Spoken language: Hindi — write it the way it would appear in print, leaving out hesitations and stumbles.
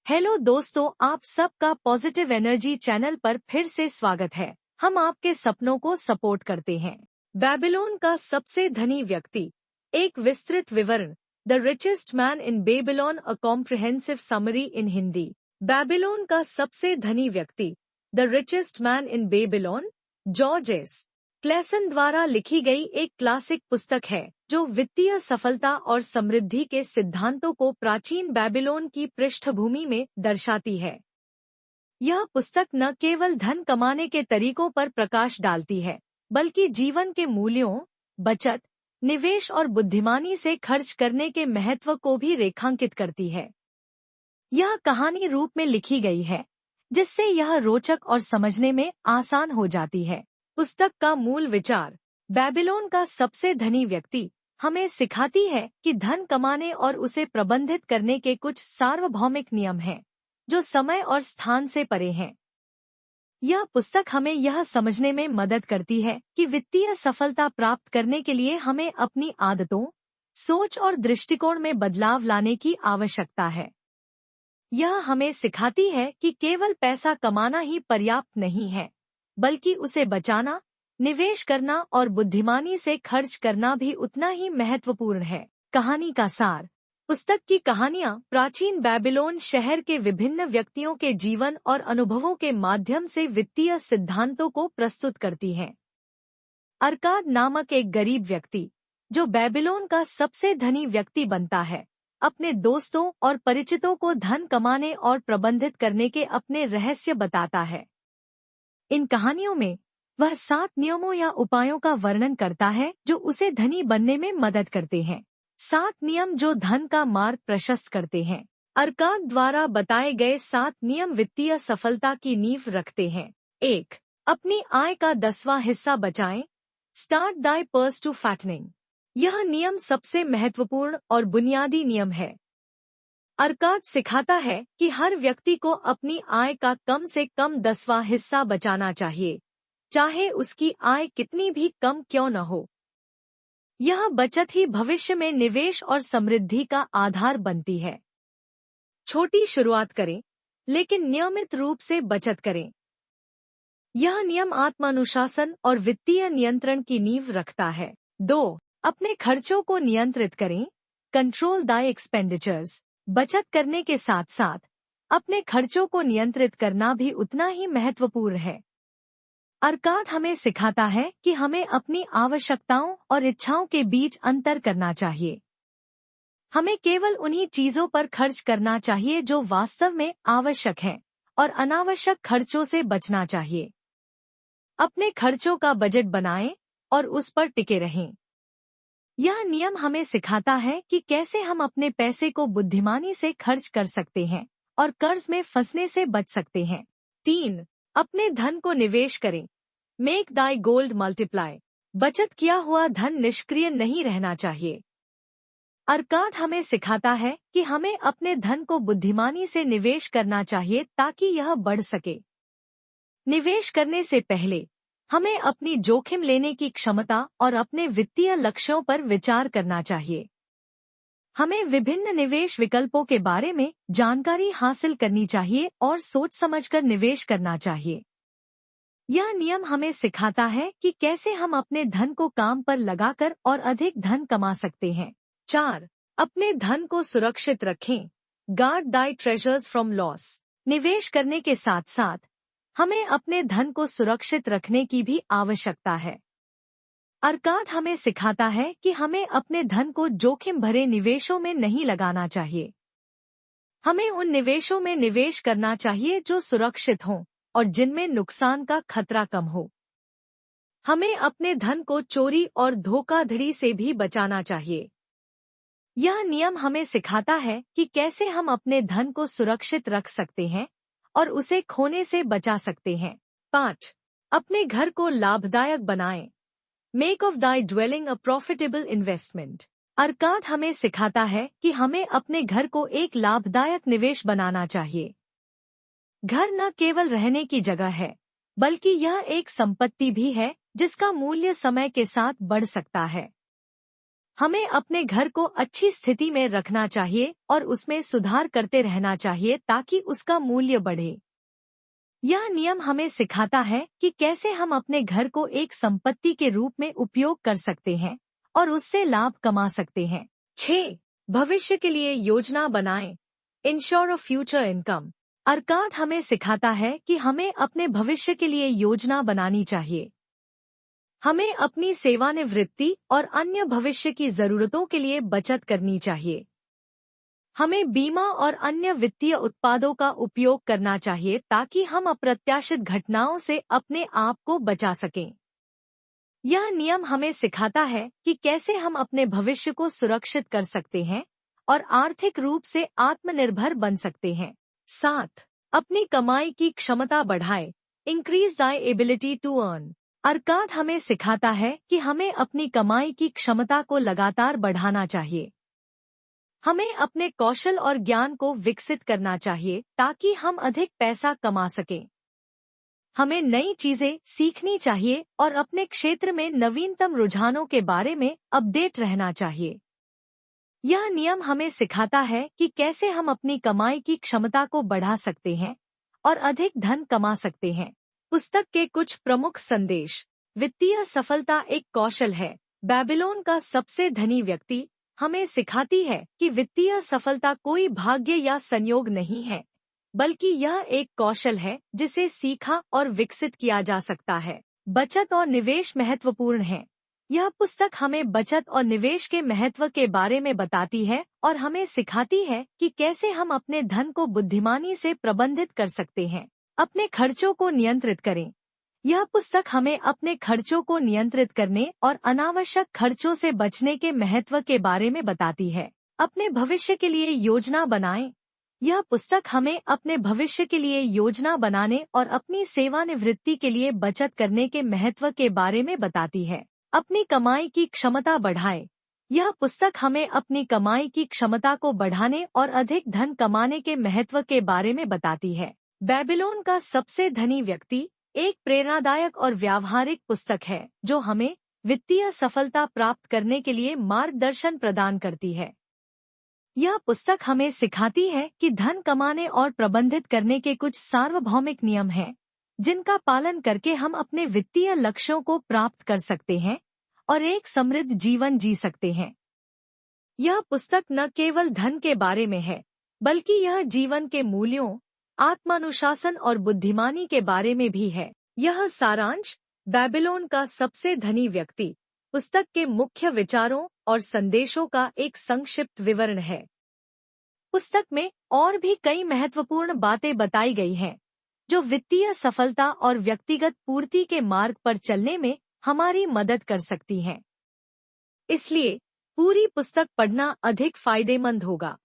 हेलो दोस्तों, आप सबका पॉजिटिव एनर्जी चैनल पर फिर से स्वागत है। हम आपके सपनों को सपोर्ट करते हैं। बेबीलोन का सबसे धनी व्यक्ति, एक विस्तृत विवरण। The richest man in Babylon, a comprehensive summary in Hindi. Babylon का सबसे धनी व्यक्ति, the richest man in Babylon, George S Klaassen द्वारा लिखी गई एक क्लासिक पुस्तक है जो वित्तीय सफलता और समृद्धि के सिद्धांतों को प्राचीन बेबीलोन की पृष्ठभूमि में दर्शाती है। यह पुस्तक न केवल धन कमाने के तरीकों पर प्रकाश डालती है, बल्कि जीवन के मूल्यों, बचत, निवेश और बुद्धिमानी से खर्च करने के महत्व को भी रेखांकित करती है। यह कहानी रूप में लिखी गई है, जिससे यह रोचक और समझने में आसान हो जाती है। पुस्तक का मूल विचार। बेबीलोन का सबसे धनी व्यक्ति हमें सिखाती है कि धन कमाने और उसे प्रबंधित करने के कुछ सार्वभौमिक नियम हैं, जो समय और स्थान से परे हैं। यह पुस्तक हमें यह समझने में मदद करती है कि वित्तीय सफलता प्राप्त करने के लिए हमें अपनी आदतों, सोच और दृष्टिकोण में बदलाव लाने की आवश्यकता है। यह हमें सिखाती है कि केवल पैसा कमाना ही पर्याप्त नहीं है, बल्कि उसे बचाना, निवेश करना और बुद्धिमानी से खर्च करना भी उतना ही महत्वपूर्ण है। कहानी का सार। पुस्तक की कहानियां प्राचीन बेबीलोन शहर के विभिन्न व्यक्तियों के जीवन और अनुभवों के माध्यम से वित्तीय सिद्धांतों को प्रस्तुत करती हैं। अरकाद नामक एक गरीब व्यक्ति, जो बेबीलोन का सबसे धनी व्यक्ति बनता है, अपने दोस्तों और परिचितों को धन कमाने और प्रबंधित करने के अपने रहस्य बताता है। इन कहानियों में वह 7 नियमों या उपायों का वर्णन करता है जो उसे धनी बनने में मदद करते हैं। 7 नियम जो धन का मार्ग प्रशस्त करते हैं। अरकाद द्वारा बताए गए 7 नियम वित्तीय सफलता की नींव रखते हैं। 1. अपनी आय का 10वां हिस्सा बचाएं। Start thy purse to fattening. यह नियम सबसे महत्वपूर्ण और बुनियादी नियम है। अरकाद सिखाता है कि हर व्यक्ति को अपनी आय का कम से कम 10वां हिस्सा बचाना चाहिए, चाहे उसकी आय कितनी भी कम क्यों न हो। यह बचत ही भविष्य में निवेश और समृद्धि का आधार बनती है। छोटी शुरुआत करें, लेकिन नियमित रूप से बचत करें। यह नियम आत्मानुशासन और वित्तीय नियंत्रण की नींव रखता है। 2. अपने खर्चों को नियंत्रित करें। Control the expenditures. बचत करने के साथ साथ अपने खर्चों को नियंत्रित करना भी उतना ही महत्वपूर्ण है। अरकाद हमें सिखाता है कि हमें अपनी आवश्यकताओं और इच्छाओं के बीच अंतर करना चाहिए। हमें केवल उन्हीं चीजों पर खर्च करना चाहिए जो वास्तव में आवश्यक हैं, और अनावश्यक खर्चों से बचना चाहिए। अपने खर्चों का बजट बनाएं और उस पर टिके रहें। यह नियम हमें सिखाता है कि कैसे हम अपने पैसे को बुद्धिमानी से खर्च कर सकते हैं और कर्ज में फंसने से बच सकते हैं। 3. अपने धन को निवेश करें। मेक दाई गोल्ड मल्टीप्लाई। बचत किया हुआ धन निष्क्रिय नहीं रहना चाहिए। अरकाद हमें सिखाता है कि हमें अपने धन को बुद्धिमानी से निवेश करना चाहिए ताकि यह बढ़ सके। निवेश करने से पहले हमें अपनी जोखिम लेने की क्षमता और अपने वित्तीय लक्ष्यों पर विचार करना चाहिए। हमें विभिन्न निवेश विकल्पों के बारे में जानकारी हासिल करनी चाहिए और सोच समझकर निवेश करना चाहिए। यह नियम हमें सिखाता है कि कैसे हम अपने धन को काम पर लगाकर और अधिक धन कमा सकते हैं। 4. अपने धन को सुरक्षित रखें। Guard Dai treasures from loss. निवेश करने के साथ साथ हमें अपने धन को सुरक्षित रखने की भी आवश्यकता है। अरकाद हमें सिखाता है कि हमें अपने धन को जोखिम भरे निवेशों में नहीं लगाना चाहिए। हमें उन निवेशों में निवेश करना चाहिए जो सुरक्षित हों और जिनमें नुकसान का खतरा कम हो। हमें अपने धन को चोरी और धोखाधड़ी से भी बचाना चाहिए। यह नियम हमें सिखाता है कि कैसे हम अपने धन को सुरक्षित रख सकते हैं और उसे खोने से बचा सकते हैं। 5. अपने घर को लाभदायक बनाएं। Make of thy dwelling a profitable investment. Arkad हमें सिखाता है कि हमें अपने घर को एक लाभदायक निवेश बनाना चाहिए। घर न केवल रहने की जगह है, बल्कि यह एक संपत्ति भी है जिसका मूल्य समय के साथ बढ़ सकता है। हमें अपने घर को अच्छी स्थिति में रखना चाहिए और उसमें सुधार करते रहना चाहिए ताकि उसका मूल्य बढ़े। यह नियम हमें सिखाता है कि कैसे हम अपने घर को एक संपत्ति के रूप में उपयोग कर सकते हैं और उससे लाभ कमा सकते हैं। 6. भविष्य के लिए योजना बनाएं। Ensure a future income. Arkad हमें सिखाता है कि हमें अपने भविष्य के लिए योजना बनानी चाहिए। हमें अपनी सेवानिवृत्ति और अन्य भविष्य की जरूरतों के लिए बचत करनी चाहिए। हमें बीमा और अन्य वित्तीय उत्पादों का उपयोग करना चाहिए ताकि हम अप्रत्याशित घटनाओं से अपने आप को बचा सकें। यह नियम हमें सिखाता है कि कैसे हम अपने भविष्य को सुरक्षित कर सकते हैं और आर्थिक रूप से आत्मनिर्भर बन सकते हैं। 7. अपनी कमाई की क्षमता बढ़ाएं। Increase the ability to earn. Arkad हमें सिखाता है कि हमें अपनी कमाई की क्षमता को लगातार बढ़ाना चाहिए। हमें अपने कौशल और ज्ञान को विकसित करना चाहिए ताकि हम अधिक पैसा कमा सकें। हमें नई चीजें सीखनी चाहिए और अपने क्षेत्र में नवीनतम रुझानों के बारे में अपडेट रहना चाहिए। यह नियम हमें सिखाता है कि कैसे हम अपनी कमाई की क्षमता को बढ़ा सकते हैं और अधिक धन कमा सकते हैं। पुस्तक के कुछ प्रमुख संदेश। वित्तीय सफलता एक कौशल है। बेबीलोन का सबसे धनी व्यक्ति हमें सिखाती है कि वित्तीय सफलता कोई भाग्य या संयोग नहीं है, बल्कि यह एक कौशल है जिसे सीखा और विकसित किया जा सकता है। बचत और निवेश महत्वपूर्ण है। यह पुस्तक हमें बचत और निवेश के महत्व के बारे में बताती है और हमें सिखाती है कि कैसे हम अपने धन को बुद्धिमानी से प्रबंधित कर सकते हैं। अपने खर्चों को नियंत्रित करें। यह पुस्तक हमें अपने खर्चों को नियंत्रित करने और अनावश्यक खर्चों से बचने के महत्व के बारे में बताती है। अपने भविष्य के लिए योजना बनाएं। यह पुस्तक हमें अपने भविष्य के लिए योजना बनाने और अपनी सेवानिवृत्ति के लिए बचत करने के महत्व के बारे में बताती है। अपनी कमाई की क्षमता बढ़ाएं। यह पुस्तक हमें अपनी कमाई की क्षमता को बढ़ाने और अधिक धन कमाने के महत्व के बारे में बताती है। बेबीलोन का सबसे धनी व्यक्ति एक प्रेरणादायक और व्यावहारिक पुस्तक है जो हमें वित्तीय सफलता प्राप्त करने के लिए मार्गदर्शन प्रदान करती है। यह पुस्तक हमें सिखाती है कि धन कमाने और प्रबंधित करने के कुछ सार्वभौमिक नियम हैं, जिनका पालन करके हम अपने वित्तीय लक्ष्यों को प्राप्त कर सकते हैं और एक समृद्ध जीवन जी सकते हैं। यह पुस्तक न केवल धन के बारे में है, बल्कि यह जीवन के मूल्यों, आत्मानुशासन और बुद्धिमानी के बारे में भी है। यह सारांश बेबीलोन का सबसे धनी व्यक्ति पुस्तक के मुख्य विचारों और संदेशों का एक संक्षिप्त विवरण है। पुस्तक में और भी कई महत्वपूर्ण बातें बताई गई हैं, जो वित्तीय सफलता और व्यक्तिगत पूर्ति के मार्ग पर चलने में हमारी मदद कर सकती हैं। इसलिए पूरी पुस्तक पढ़ना अधिक फायदेमंद होगा।